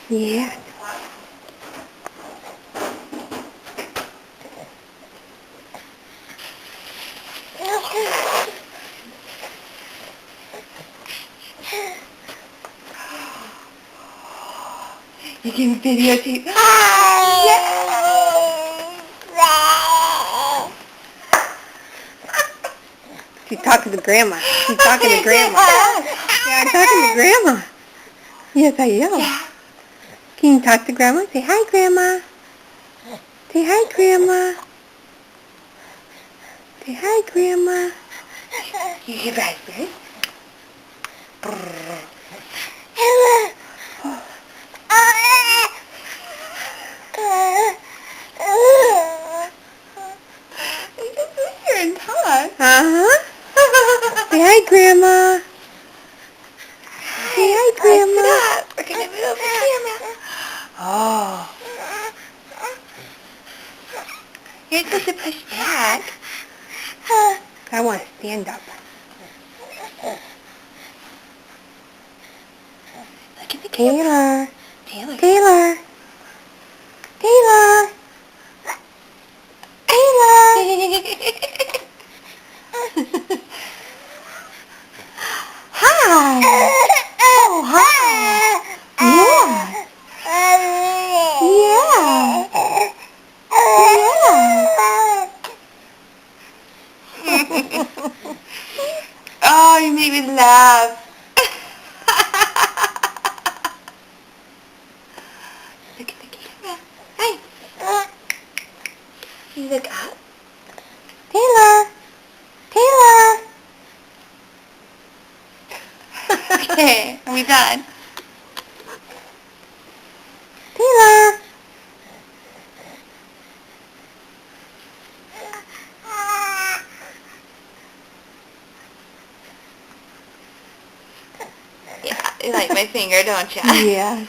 Yeah. You can videotape. She's talking to Grandma. She's talking to Grandma. Yeah, I'm talking to Grandma. Yes, I am. Can you talk to Grandma? Say hi, Grandma. Say hi, Grandma. Say hi, Grandma. You hear raspberry? You're in time. Uh-huh. Say hi, Grandma. Say hi, Grandma. We're going to move the camera. Oh. You're supposed to push back. I want to stand up. Look at the camera. Taylor. Taylor. Taylor. Taylor. Hi. Oh, hi. Yeah. Yeah. Oh, you made me laugh. Look at the camera. Hey. You look up. Taylor. Taylor. Okay, are we done? Taylor. Yeah, you like my finger, don't you? Yeah.